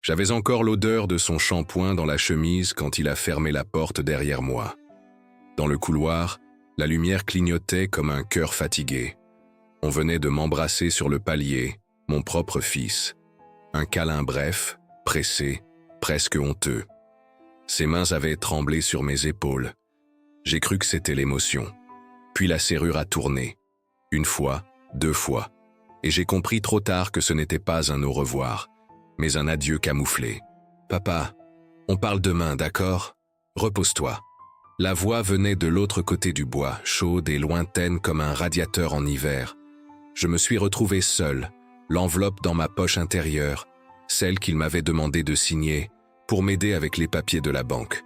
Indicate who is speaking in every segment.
Speaker 1: J'avais encore l'odeur de son shampoing dans la chemise quand il a fermé la porte derrière moi. Dans le couloir, la lumière clignotait comme un cœur fatigué. On venait de m'embrasser sur le palier, mon propre fils. Un câlin bref, pressé, presque honteux. Ses mains avaient tremblé sur mes épaules. J'ai cru que c'était l'émotion. Puis la serrure a tourné. Une fois, 2 fois. Et j'ai compris trop tard que ce n'était pas un au revoir, mais un adieu camouflé. « Papa, on parle demain, d'accord? Repose-toi. » La voix venait de l'autre côté du bois, chaude et lointaine comme un radiateur en hiver. Je me suis retrouvé seul, l'enveloppe dans ma poche intérieure, celle qu'il m'avait demandé de signer, pour m'aider avec les papiers de la banque.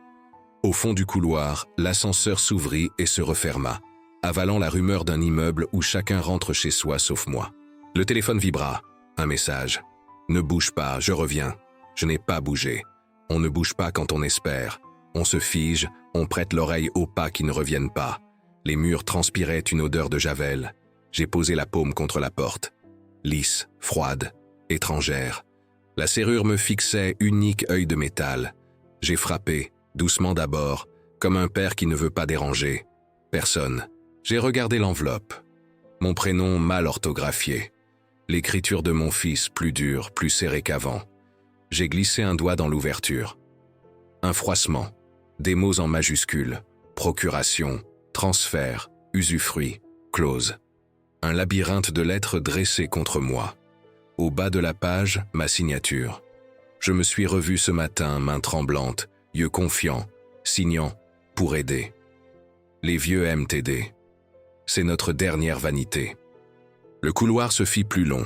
Speaker 1: Au fond du couloir, l'ascenseur s'ouvrit et se referma, avalant la rumeur d'un immeuble où chacun rentre chez soi sauf moi. Le téléphone vibra. Un message. « Ne bouge pas, je reviens. » Je n'ai pas bougé. On ne bouge pas quand on espère. On se fige, on prête l'oreille aux pas qui ne reviennent pas. Les murs transpiraient une odeur de javel. J'ai posé la paume contre la porte. Lisse, froide, étrangère. La serrure me fixait, unique œil de métal. J'ai frappé, doucement d'abord, comme un père qui ne veut pas déranger. Personne. J'ai regardé l'enveloppe. Mon prénom mal orthographié. L'écriture de mon fils plus dure, plus serrée qu'avant. J'ai glissé un doigt dans l'ouverture. Un froissement. Des mots en majuscules. Procuration, transfert, usufruit, clause. Un labyrinthe de lettres dressées contre moi. Au bas de la page, ma signature. Je me suis revu ce matin, main tremblante, yeux confiants, signant, pour aider. Les vieux aiment aider. C'est notre dernière vanité. Le couloir se fit plus long.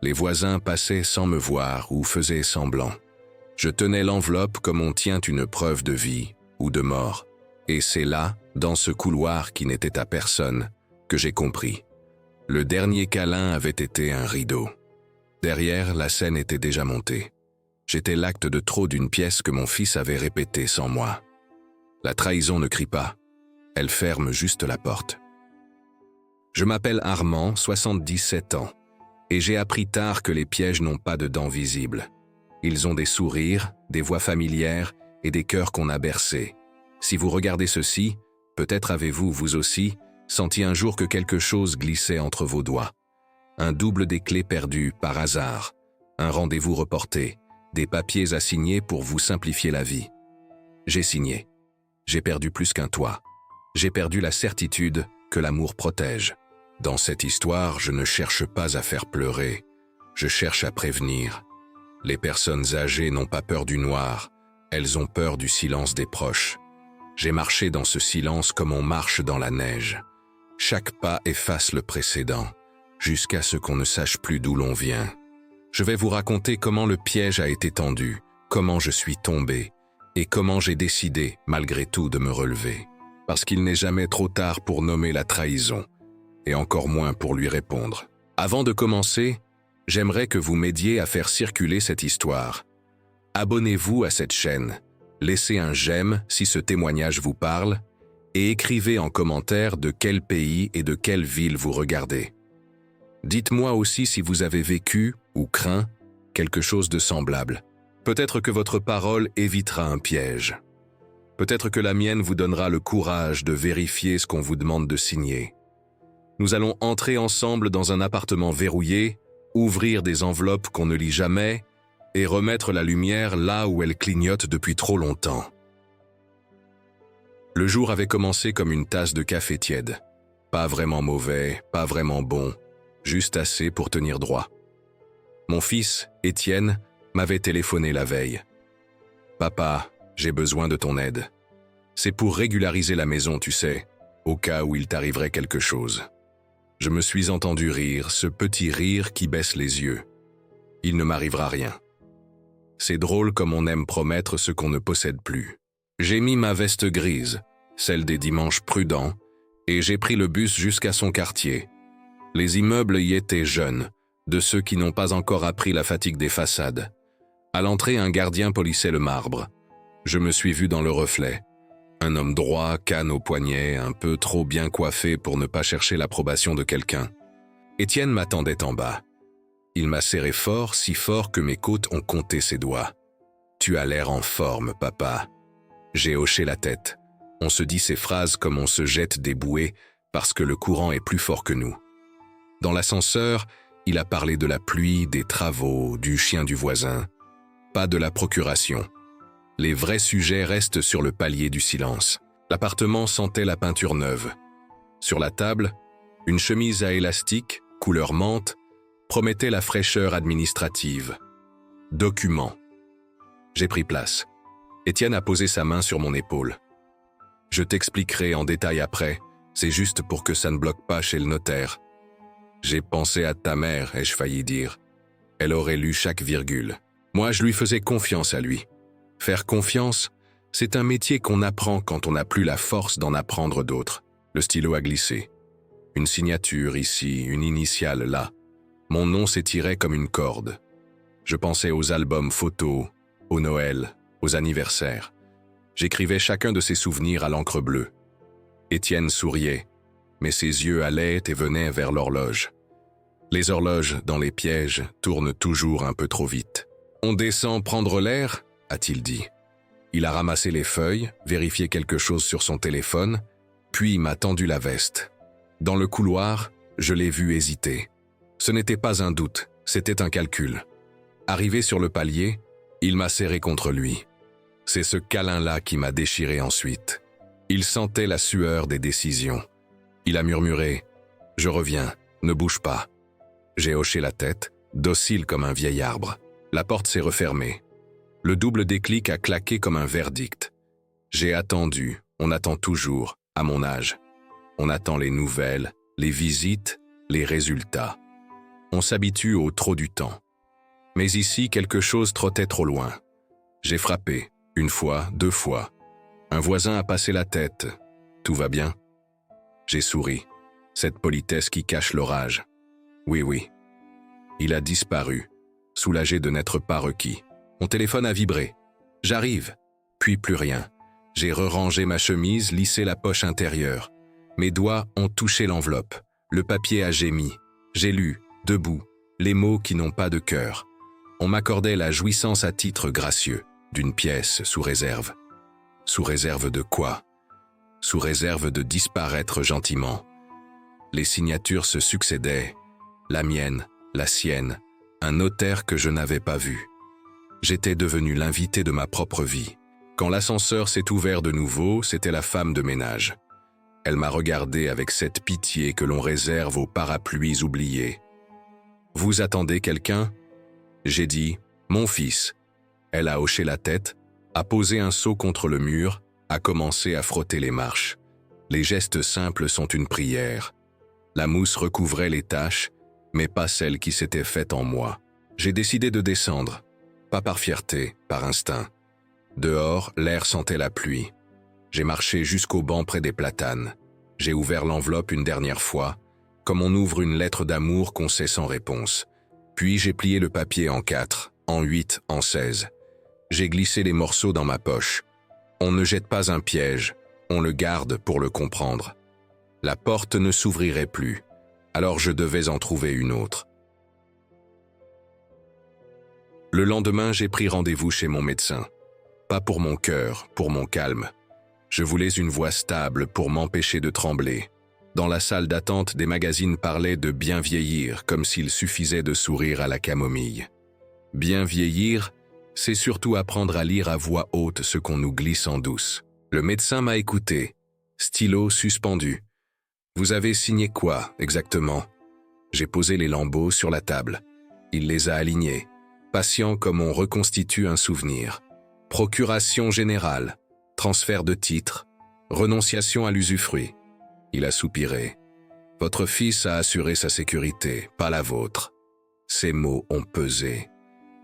Speaker 1: Les voisins passaient sans me voir ou faisaient semblant. Je tenais l'enveloppe comme on tient une preuve de vie ou de mort. Et c'est là, dans ce couloir qui n'était à personne, que j'ai compris. Le dernier câlin avait été un rideau. Derrière, la scène était déjà montée. J'étais l'acte de trop d'une pièce que mon fils avait répétée sans moi. La trahison ne crie pas. Elle ferme juste la porte. Je m'appelle Armand, 77 ans, et j'ai appris tard que les pièges n'ont pas de dents visibles. Ils ont des sourires, des voix familières et des cœurs qu'on a bercés. Si vous regardez ceci, peut-être avez-vous, vous aussi, senti un jour que quelque chose glissait entre vos doigts. Un double des clés perdues par hasard, un rendez-vous reporté, des papiers à signer pour vous simplifier la vie. J'ai signé. J'ai perdu plus qu'un toit. J'ai perdu la certitude que l'amour protège. Dans cette histoire, je ne cherche pas à faire pleurer, je cherche à prévenir. Les personnes âgées n'ont pas peur du noir, elles ont peur du silence des proches. J'ai marché dans ce silence comme on marche dans la neige. Chaque pas efface le précédent, jusqu'à ce qu'on ne sache plus d'où l'on vient. Je vais vous raconter comment le piège a été tendu, comment je suis tombé, et comment j'ai décidé, malgré tout, de me relever. Parce qu'il n'est jamais trop tard pour nommer la trahison, et encore moins pour lui répondre. Avant de commencer, j'aimerais que vous m'aidiez à faire circuler cette histoire. Abonnez-vous à cette chaîne, laissez un j'aime si ce témoignage vous parle, et écrivez en commentaire de quel pays et de quelle ville vous regardez. Dites-moi aussi si vous avez vécu, ou craint, quelque chose de semblable. Peut-être que votre parole évitera un piège. Peut-être que la mienne vous donnera le courage de vérifier ce qu'on vous demande de signer. Nous allons entrer ensemble dans un appartement verrouillé, ouvrir des enveloppes qu'on ne lit jamais et remettre la lumière là où elle clignote depuis trop longtemps. Le jour avait commencé comme une tasse de café tiède. Pas vraiment mauvais, pas vraiment bon, juste assez pour tenir droit. Mon fils, Étienne, m'avait téléphoné la veille. « Papa, j'ai besoin de ton aide. C'est pour régulariser la maison, tu sais, au cas où il t'arriverait quelque chose. » Je me suis entendu rire, ce petit rire qui baisse les yeux. Il ne m'arrivera rien. C'est drôle comme on aime promettre ce qu'on ne possède plus. J'ai mis ma veste grise, celle des dimanches prudents, et j'ai pris le bus jusqu'à son quartier. Les immeubles y étaient jeunes, de ceux qui n'ont pas encore appris la fatigue des façades. À l'entrée, un gardien polissait le marbre. Je me suis vu dans le reflet. Un homme droit, canne au poignet, un peu trop bien coiffé pour ne pas chercher l'approbation de quelqu'un. Étienne m'attendait en bas. Il m'a serré fort, si fort que mes côtes ont compté ses doigts. « Tu as l'air en forme, papa. » J'ai hoché la tête. On se dit ces phrases comme on se jette des bouées parce que le courant est plus fort que nous. Dans l'ascenseur, il a parlé de la pluie, des travaux, du chien du voisin. Pas de la procuration. Les vrais sujets restent sur le palier du silence. L'appartement sentait la peinture neuve. Sur la table, une chemise à élastique, couleur menthe, promettait la fraîcheur administrative. Documents. J'ai pris place. Étienne a posé sa main sur mon épaule. « Je t'expliquerai en détail après, c'est juste pour que ça ne bloque pas chez le notaire. » J'ai pensé à ta mère, ai-je failli dire. Elle aurait lu chaque virgule. Moi, je lui faisais confiance à lui. Faire confiance, c'est un métier qu'on apprend quand on n'a plus la force d'en apprendre d'autres. Le stylo a glissé. Une signature ici, une initiale là. Mon nom s'étirait comme une corde. Je pensais aux albums photos, au Noël, aux anniversaires. J'écrivais chacun de ses souvenirs à l'encre bleue. Étienne souriait, mais ses yeux allaient et venaient vers l'horloge. Les horloges dans les pièges tournent toujours un peu trop vite. « On descend prendre l'air ?» a-t-il dit. Il a ramassé les feuilles, vérifié quelque chose sur son téléphone, puis m'a tendu la veste. Dans le couloir, je l'ai vu hésiter. Ce n'était pas un doute, c'était un calcul. Arrivé sur le palier, il m'a serré contre lui. C'est ce câlin-là qui m'a déchiré ensuite. Il sentait la sueur des décisions. Il a murmuré « Je reviens, ne bouge pas ». J'ai hoché la tête, docile comme un vieil arbre. La porte s'est refermée. Le double déclic a claqué comme un verdict. J'ai attendu, on attend toujours, à mon âge. On attend les nouvelles, les visites, les résultats. On s'habitue au trop du temps. Mais ici, quelque chose trottait trop loin. J'ai frappé, une fois, deux fois. Un voisin a passé la tête. Tout va bien? J'ai souri. Cette politesse qui cache l'orage. Oui. Il a disparu, soulagé de n'être pas requis. Mon téléphone a vibré. J'arrive. Puis plus rien. J'ai rerangé ma chemise, lissé la poche intérieure. Mes doigts ont touché l'enveloppe. Le papier a gémi. J'ai lu, debout, les mots qui n'ont pas de cœur. On m'accordait la jouissance à titre gracieux d'une pièce sous réserve. Sous réserve de quoi? Sous réserve de disparaître gentiment. Les signatures se succédaient. La mienne, la sienne, un notaire que je n'avais pas vu. J'étais devenu l'invité de ma propre vie. Quand l'ascenseur s'est ouvert de nouveau, c'était la femme de ménage. Elle m'a regardé avec cette pitié que l'on réserve aux parapluies oubliés. « Vous attendez quelqu'un ?» J'ai dit « Mon fils ». Elle a hoché la tête, a posé un seau contre le mur, a commencé à frotter les marches. Les gestes simples sont une prière. La mousse recouvrait les taches, mais pas celles qui s'étaient faites en moi. J'ai décidé de descendre, pas par fierté, par instinct. Dehors, l'air sentait la pluie. J'ai marché jusqu'au banc près des platanes. J'ai ouvert l'enveloppe une dernière fois, comme on ouvre une lettre d'amour qu'on sait sans réponse. Puis j'ai plié le papier en 4, en 8, en 16. J'ai glissé les morceaux dans ma poche. On ne jette pas un piège, on le garde pour le comprendre. La porte ne s'ouvrirait plus, alors je devais en trouver une autre. Le lendemain, j'ai pris rendez-vous chez mon médecin. Pas pour mon cœur, pour mon calme. Je voulais une voix stable pour m'empêcher de trembler. Dans la salle d'attente, des magazines parlaient de bien vieillir, comme s'il suffisait de sourire à la camomille. Bien vieillir, c'est surtout apprendre à lire à voix haute ce qu'on nous glisse en douce. Le médecin m'a écouté, stylo suspendu. « Vous avez signé quoi, exactement ?» J'ai posé les lambeaux sur la table. Il les a alignés, patient comme on reconstitue un souvenir. Procuration générale, transfert de titre, renonciation à l'usufruit. Il a soupiré. « Votre fils a assuré sa sécurité, pas la vôtre. » Ces mots ont pesé.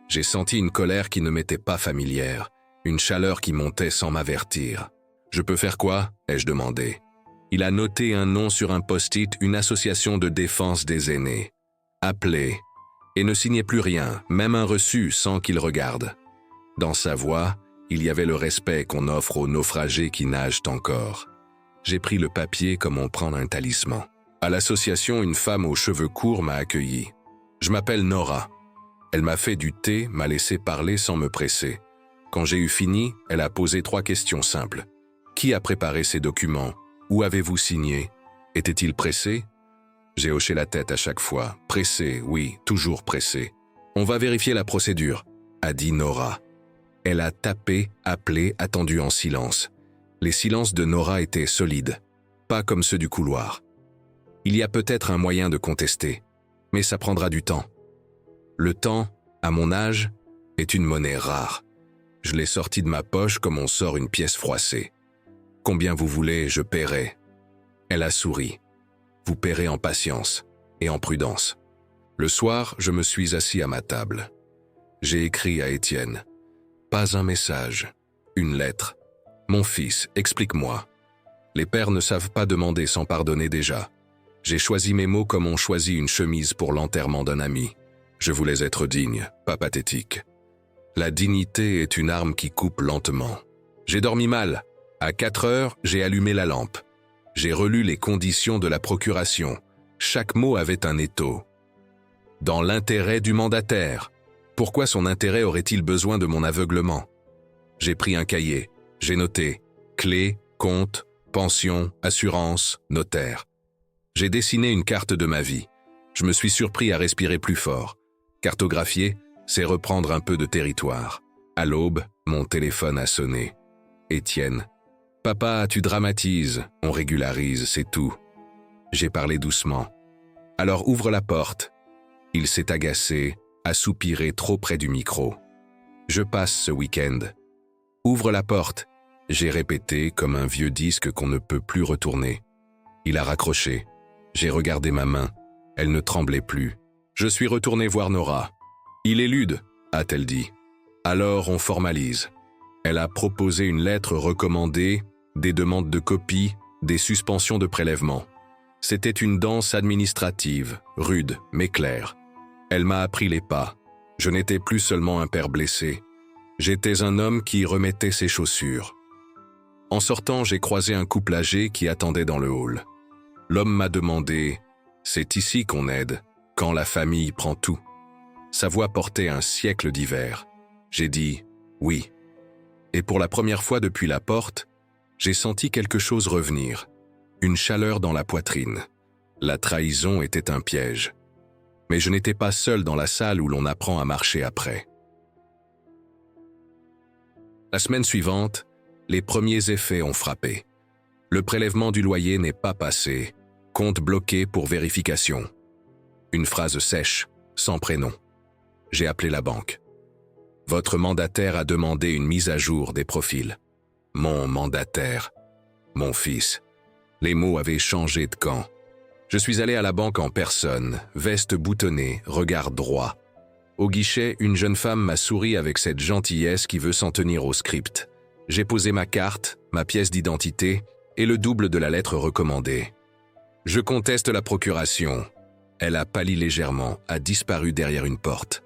Speaker 1: J'ai senti une colère qui ne m'était pas familière, une chaleur qui montait sans m'avertir. « Je peux faire quoi ?» ai-je demandé. Il a noté un nom sur un post-it, une association de défense des aînés. Appelé. Et ne signait plus rien, même un reçu sans qu'il regarde. Dans sa voix, il y avait le respect qu'on offre aux naufragés qui nagent encore. J'ai pris le papier comme on prend un talisman. À l'association, une femme aux cheveux courts m'a accueilli. Je m'appelle Nora. Elle m'a fait du thé, m'a laissé parler sans me presser. Quand j'ai eu fini, elle a posé 3 questions simples. Qui a préparé ces documents? Où avez-vous signé? Était-il pressé? J'ai hoché la tête à chaque fois. Pressé, oui, toujours pressé. On va vérifier la procédure, a dit Nora. Elle a tapé, appelé, attendu en silence. Les silences de Nora étaient solides, pas comme ceux du couloir. Il y a peut-être un moyen de contester, mais ça prendra du temps. Le temps, à mon âge, est une monnaie rare. Je l'ai sorti de ma poche comme on sort une pièce froissée. Combien vous voulez, je paierai. Elle a souri. Vous paierez en patience et en prudence. Le soir, je me suis assis à ma table. J'ai écrit à Étienne. Pas un message, une lettre. Mon fils, explique-moi. Les pères ne savent pas demander sans pardonner déjà. J'ai choisi mes mots comme on choisit une chemise pour l'enterrement d'un ami. Je voulais être digne, pas pathétique. La dignité est une arme qui coupe lentement. J'ai dormi mal. À 4 heures, j'ai allumé la lampe. J'ai relu les conditions de la procuration. Chaque mot avait un étau. Dans l'intérêt du mandataire. Pourquoi son intérêt aurait-il besoin de mon aveuglement? J'ai pris un cahier. J'ai noté clé, compte, pension, assurance, notaire. J'ai dessiné une carte de ma vie. Je me suis surpris à respirer plus fort. Cartographier, c'est reprendre un peu de territoire. À l'aube, mon téléphone a sonné. Étienne. Papa, tu dramatises, on régularise, c'est tout. J'ai parlé doucement. Alors ouvre la porte. Il s'est agacé, a soupiré trop près du micro. Je passe ce week-end. Ouvre la porte. J'ai répété comme un vieux disque qu'on ne peut plus retourner. Il a raccroché. J'ai regardé ma main. Elle ne tremblait plus. Je suis retourné voir Nora. Il est lude, a-t-elle dit. Alors on formalise. Elle a proposé une lettre recommandée, des demandes de copie, des suspensions de prélèvement. C'était une danse administrative, rude mais claire. Elle m'a appris les pas. Je n'étais plus seulement un père blessé. J'étais un homme qui remettait ses chaussures. En sortant, j'ai croisé un couple âgé qui attendait dans le hall. L'homme m'a demandé « C'est ici qu'on aide, quand la famille prend tout ». Sa voix portait un siècle d'hiver. J'ai dit « Oui ». Et pour la première fois depuis la porte, j'ai senti quelque chose revenir, une chaleur dans la poitrine. La trahison était un piège. Mais je n'étais pas seul dans la salle où l'on apprend à marcher après. La semaine suivante, les premiers effets ont frappé. Le prélèvement du loyer n'est pas passé, compte bloqué pour vérification. Une phrase sèche, sans prénom. J'ai appelé la banque. Votre mandataire a demandé une mise à jour des profils. Mon mandataire, mon fils. Les mots avaient changé de camp. Je suis allé à la banque en personne, veste boutonnée, regard droit. Au guichet, une jeune femme m'a souri avec cette gentillesse qui veut s'en tenir au script. J'ai posé ma carte, ma pièce d'identité et le double de la lettre recommandée. Je conteste la procuration. Elle a pâli légèrement, a disparu derrière une porte.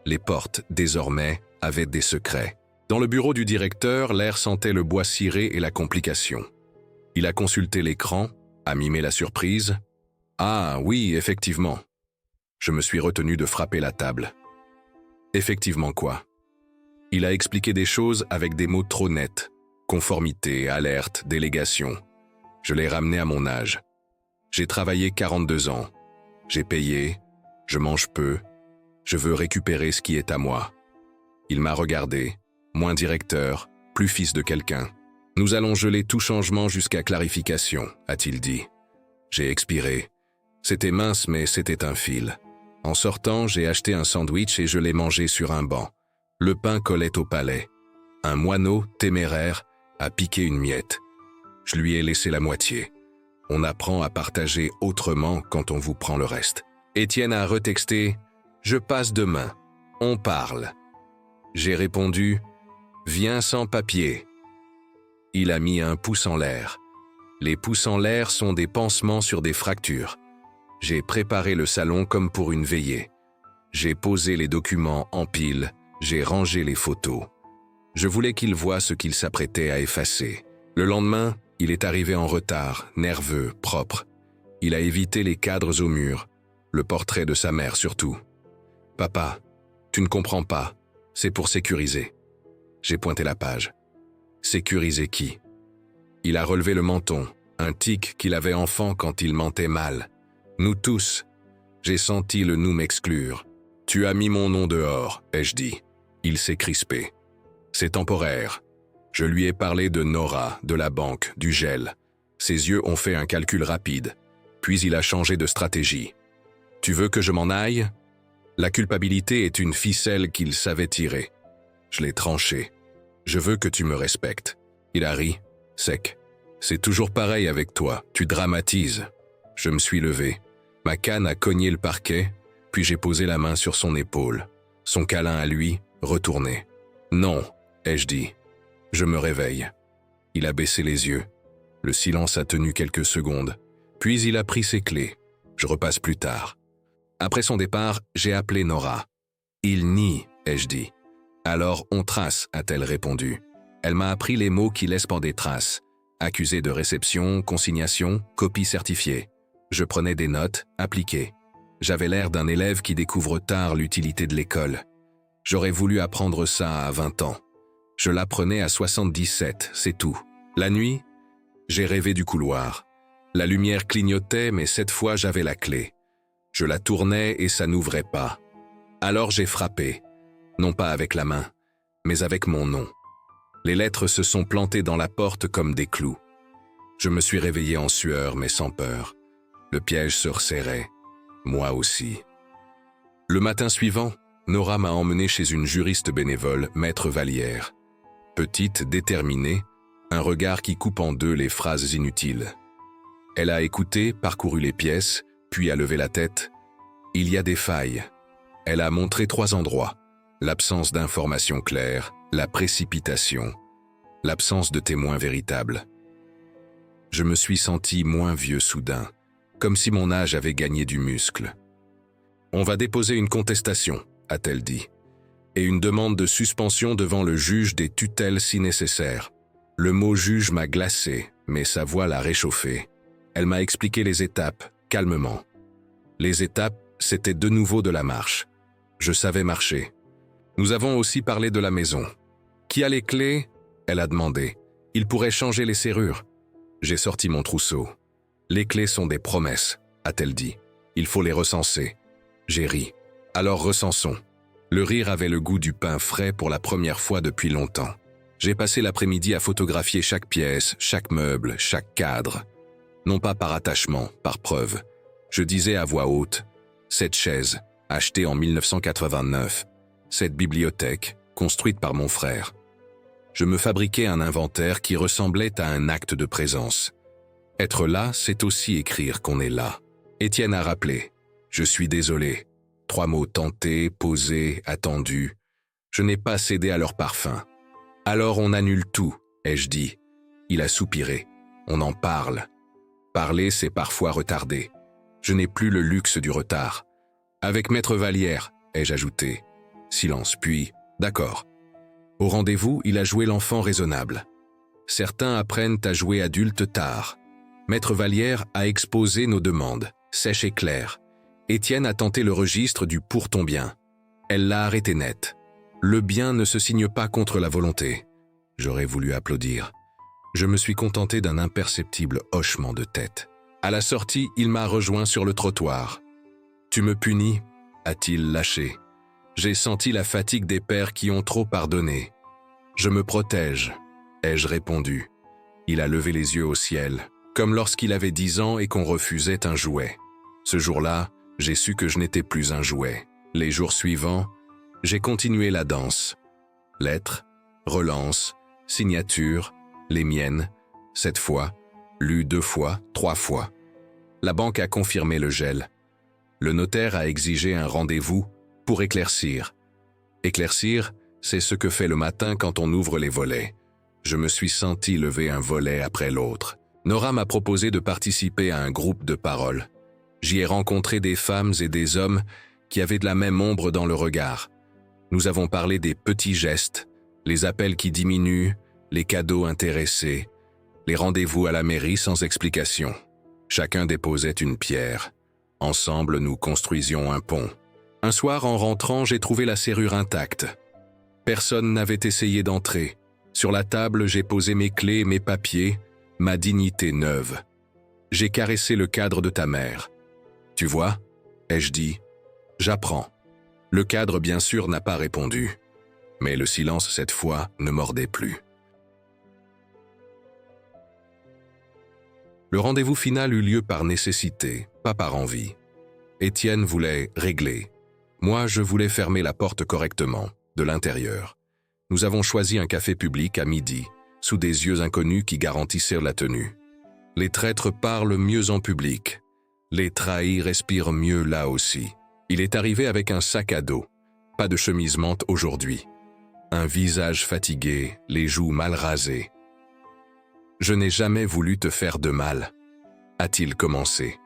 Speaker 1: Les portes, désormais, avaient des secrets. Dans le bureau du directeur, l'air sentait le bois ciré et la complication. Il a consulté l'écran, a mimé la surprise. « Ah, oui, effectivement. » Je me suis retenu de frapper la table. « Effectivement quoi ?» Il a expliqué des choses avec des mots trop nets. Conformité, alerte, délégation. Je l'ai ramené à mon âge. J'ai travaillé 42 ans. J'ai payé, je mange peu, je veux récupérer ce qui est à moi. Il m'a regardé, moins directeur, plus fils de quelqu'un. Nous allons geler tout changement jusqu'à clarification, a-t-il dit. J'ai expiré. C'était mince mais c'était un fil. En sortant, j'ai acheté un sandwich et je l'ai mangé sur un banc. Le pain collait au palais. Un moineau, téméraire, a piqué une miette. Je lui ai laissé la moitié. On apprend à partager autrement quand on vous prend le reste. Étienne a retexté « Je passe demain. On parle. » J'ai répondu « Viens sans papier. » Il a mis un pouce en l'air. Les pouces en l'air sont des pansements sur des fractures. J'ai préparé le salon comme pour une veillée. J'ai posé les documents en pile, j'ai rangé les photos. Je voulais qu'il voie ce qu'il s'apprêtait à effacer. Le lendemain, il est arrivé en retard, nerveux, propre. Il a évité les cadres au mur, le portrait de sa mère surtout. Papa, tu ne comprends pas. C'est pour sécuriser. J'ai pointé la page. Sécuriser qui? Il a relevé le menton, un tic qu'il avait enfant quand il mentait mal. Nous tous. J'ai senti le nous m'exclure. Tu as mis mon nom dehors, ai-je dit. Il s'est crispé. C'est temporaire. Je lui ai parlé de Nora, de la banque, du gel. Ses yeux ont fait un calcul rapide. Puis il a changé de stratégie. Tu veux que je m'en aille? La culpabilité est une ficelle qu'il savait tirer. Je l'ai tranchée. Je veux que tu me respectes. Il a ri, sec. C'est toujours pareil avec toi, tu dramatises. Je me suis levé. Ma canne a cogné le parquet, puis j'ai posé la main sur son épaule. Son câlin à lui, retourné. Non, ai-je dit. Je me réveille. Il a baissé les yeux. Le silence a tenu quelques secondes. Puis il a pris ses clés. Je repasse plus tard. Après son départ, j'ai appelé Nora. Il nie, ai-je dit. Alors on trace, a-t-elle répondu. Elle m'a appris les mots qui laissent pour des traces. Accusé de réception, consignation, copie certifiée. Je prenais des notes, appliquées. J'avais l'air d'un élève qui découvre tard l'utilité de l'école. J'aurais voulu apprendre ça à 20 ans. Je l'apprenais à 77, c'est tout. La nuit, j'ai rêvé du couloir. La lumière clignotait, mais cette fois j'avais la clé. Je la tournais et ça n'ouvrait pas. Alors j'ai frappé, non pas avec la main, mais avec mon nom. Les lettres se sont plantées dans la porte comme des clous. Je me suis réveillé en sueur, mais sans peur. Le piège se resserrait. Moi aussi. Le matin suivant, Nora m'a emmené chez une juriste bénévole, Maître Vallière. Petite, déterminée, un regard qui coupe en deux les phrases inutiles. Elle a écouté, parcouru les pièces, puis a levé la tête. Il y a des failles. Elle a montré 3 endroits. L'absence d'informations claires, la précipitation, l'absence de témoins véritables. Je me suis senti moins vieux soudain, comme si mon âge avait gagné du muscle. On va déposer une contestation, a-t-elle dit, et une demande de suspension devant le juge des tutelles si nécessaire. Le mot juge m'a glacé, mais sa voix l'a réchauffé. Elle m'a expliqué les étapes, calmement. Les étapes, c'était de nouveau de la marche. Je savais marcher. Nous avons aussi parlé de la maison. Qui a les clés? Elle a demandé. Il pourrait changer les serrures. J'ai sorti mon trousseau. Les clés sont des promesses, a-t-elle dit. Il faut les recenser. J'ai ri. Alors recensons. Le rire avait le goût du pain frais pour la première fois depuis longtemps. J'ai passé l'après-midi à photographier chaque pièce, chaque meuble, chaque cadre. Non pas par attachement, par preuve. Je disais à voix haute, cette chaise, achetée en 1989, cette bibliothèque, construite par mon frère. Je me fabriquais un inventaire qui ressemblait à un acte de présence. Être là, c'est aussi écrire qu'on est là. Étienne a rappelé, je suis désolé. 3 mots tentés, posés, attendus. Je n'ai pas cédé à leur parfum. Alors on annule tout, ai-je dit. Il a soupiré. On en parle. Parler, c'est parfois retardé. Je n'ai plus le luxe du retard. Avec Maître Vallière, ai-je ajouté. Silence, puis, d'accord. Au rendez-vous, il a joué l'enfant raisonnable. Certains apprennent à jouer adulte tard. Maître Vallière a exposé nos demandes, sèches et claires. Étienne a tenté le registre du « pour ton bien ». Elle l'a arrêté net. Le bien ne se signe pas contre la volonté. J'aurais voulu applaudir. Je me suis contenté d'un imperceptible hochement de tête. À la sortie, il m'a rejoint sur le trottoir. « Tu me punis ?» a-t-il lâché. J'ai senti la fatigue des pères qui ont trop pardonné. « Je me protège », ai-je répondu. Il a levé les yeux au ciel, comme lorsqu'il avait 10 ans et qu'on refusait un jouet. Ce jour-là, j'ai su que je n'étais plus un jouet. Les jours suivants, j'ai continué la danse. Lettres, relances, signatures, les miennes, cette fois, lues 2 fois, 3 fois. La banque a confirmé le gel. Le notaire a exigé un rendez-vous pour éclaircir. Éclaircir, c'est ce que fait le matin quand on ouvre les volets. Je me suis senti lever un volet après l'autre. Nora m'a proposé de participer à un groupe de parole. J'y ai rencontré des femmes et des hommes qui avaient de la même ombre dans le regard. Nous avons parlé des petits gestes, les appels qui diminuent, les cadeaux intéressés, les rendez-vous à la mairie sans explication. Chacun déposait une pierre. Ensemble, nous construisions un pont. Un soir, en rentrant, j'ai trouvé la serrure intacte. Personne n'avait essayé d'entrer. Sur la table, j'ai posé mes clés, mes papiers, ma dignité neuve. J'ai caressé le cadre de ta mère. Tu vois, ai-je dit, j'apprends. Le cadre, bien sûr, n'a pas répondu. Mais le silence, cette fois, ne mordait plus. Le rendez-vous final eut lieu par nécessité, pas par envie. Étienne voulait régler. Moi, je voulais fermer la porte correctement, de l'intérieur. Nous avons choisi un café public à midi, sous des yeux inconnus qui garantissaient la tenue. Les traîtres parlent mieux en public. Les trahis respirent mieux là aussi. Il est arrivé avec un sac à dos. Pas de chemise mante aujourd'hui. Un visage fatigué, les joues mal rasées. « Je n'ai jamais voulu te faire de mal », a-t-il commencé.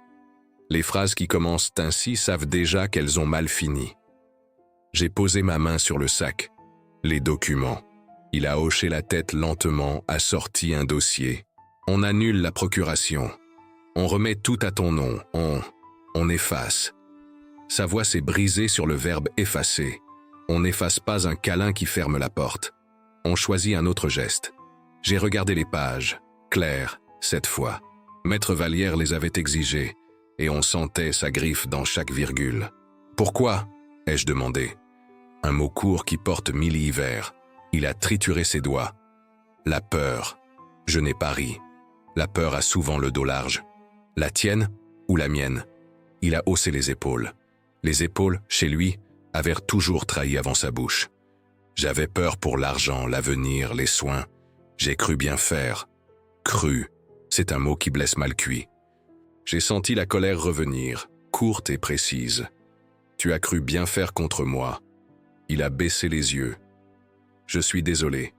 Speaker 1: Les phrases qui commencent ainsi savent déjà qu'elles ont mal fini. J'ai posé ma main sur le sac. Les documents. Il a hoché la tête lentement, a sorti un dossier. On annule la procuration. On remet tout à ton nom. On efface. Sa voix s'est brisée sur le verbe effacer. On n'efface pas un câlin qui ferme la porte. On choisit un autre geste. J'ai regardé les pages, claires, cette fois. Maître Vallière les avait exigées, et on sentait sa griffe dans chaque virgule. « Pourquoi » ai-je demandé. Un mot court qui porte 1000 hivers. Il a trituré ses doigts. La peur. Je n'ai pas ri. La peur a souvent le dos large. La tienne ou la mienne? Il a haussé les épaules. Les épaules, chez lui, avaient toujours trahi avant sa bouche. J'avais peur pour l'argent, l'avenir, les soins. J'ai cru bien faire. Cru, c'est un mot qui blesse mal cuit. J'ai senti la colère revenir, courte et précise. Tu as cru bien faire contre moi. Il a baissé les yeux. Je suis désolé.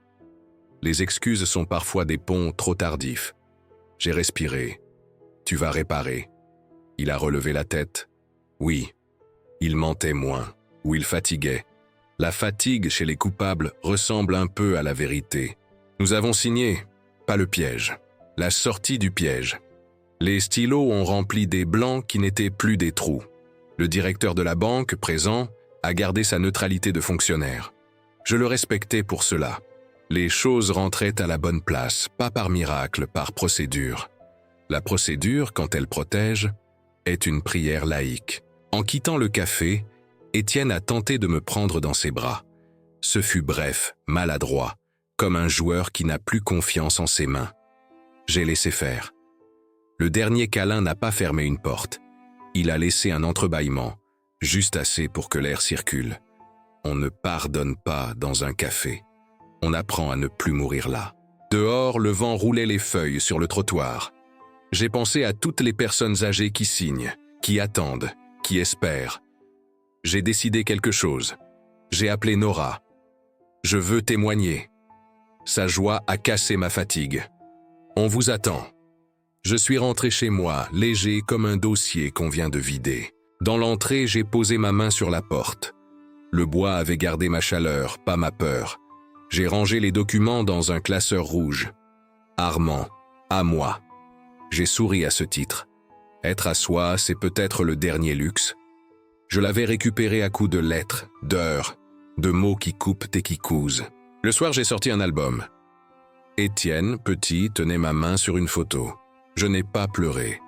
Speaker 1: Les excuses sont parfois des ponts trop tardifs. J'ai respiré. Tu vas réparer. Il a relevé la tête. Oui. Il mentait moins, ou il fatiguait. La fatigue chez les coupables ressemble un peu à la vérité. Nous avons signé, pas le piège, la sortie du piège. Les stylos ont rempli des blancs qui n'étaient plus des trous. Le directeur de la banque, présent, a gardé sa neutralité de fonctionnaire. Je le respectais pour cela. Les choses rentraient à la bonne place, pas par miracle, par procédure. La procédure, quand elle protège, est une prière laïque. En quittant le café, Étienne a tenté de me prendre dans ses bras. Ce fut bref, maladroit, comme un joueur qui n'a plus confiance en ses mains. J'ai laissé faire. Le dernier câlin n'a pas fermé une porte. Il a laissé un entrebâillement, juste assez pour que l'air circule. On ne pardonne pas dans un café. On apprend à ne plus mourir là. Dehors, le vent roulait les feuilles sur le trottoir. J'ai pensé à toutes les personnes âgées qui signent, qui attendent, qui espèrent. J'ai décidé quelque chose. J'ai appelé Nora. Je veux témoigner. Sa joie a cassé ma fatigue. On vous attend. Je suis rentré chez moi, léger comme un dossier qu'on vient de vider. Dans l'entrée, j'ai posé ma main sur la porte. Le bois avait gardé ma chaleur, pas ma peur. J'ai rangé les documents dans un classeur rouge. Armand, à moi. J'ai souri à ce titre. Être à soi, c'est peut-être le dernier luxe. Je l'avais récupéré à coups de lettres, d'heures, de mots qui coupent et qui cousent. Le soir, j'ai sorti un album. Étienne, petit, tenait ma main sur une photo. Je n'ai pas pleuré.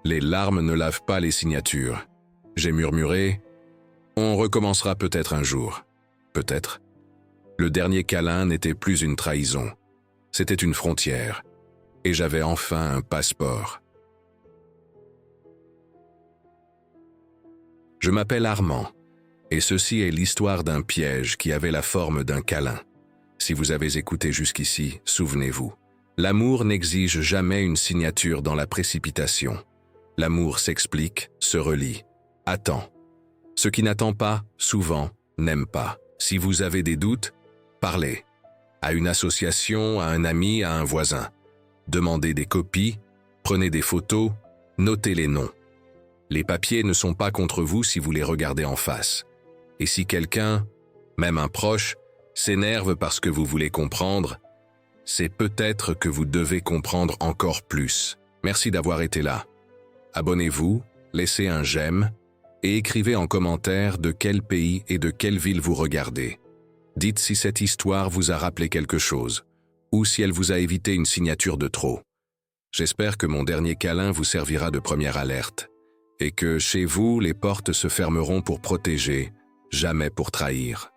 Speaker 1: Les larmes ne lavent pas les signatures. J'ai murmuré « On recommencera peut-être un jour. Peut-être. » Le dernier câlin n'était plus une trahison. C'était une frontière. Et j'avais enfin un passeport. Je m'appelle Armand, et ceci est l'histoire d'un piège qui avait la forme d'un câlin. Si vous avez écouté jusqu'ici, souvenez-vous. L'amour n'exige jamais une signature dans la précipitation. L'amour s'explique, se relie, attend. Ce qui n'attend pas, souvent, n'aime pas. Si vous avez des doutes, parlez. À une association, à un ami, à un voisin. Demandez des copies, prenez des photos, notez les noms. Les papiers ne sont pas contre vous si vous les regardez en face. Et si quelqu'un, même un proche, s'énerve parce que vous voulez comprendre, c'est peut-être que vous devez comprendre encore plus. Merci d'avoir été là. Abonnez-vous, laissez un j'aime, et écrivez en commentaire de quel pays et de quelle ville vous regardez. Dites si cette histoire vous a rappelé quelque chose, ou si elle vous a évité une signature de trop. J'espère que mon dernier câlin vous servira de première alerte, et que chez vous, les portes se fermeront pour protéger, jamais pour trahir.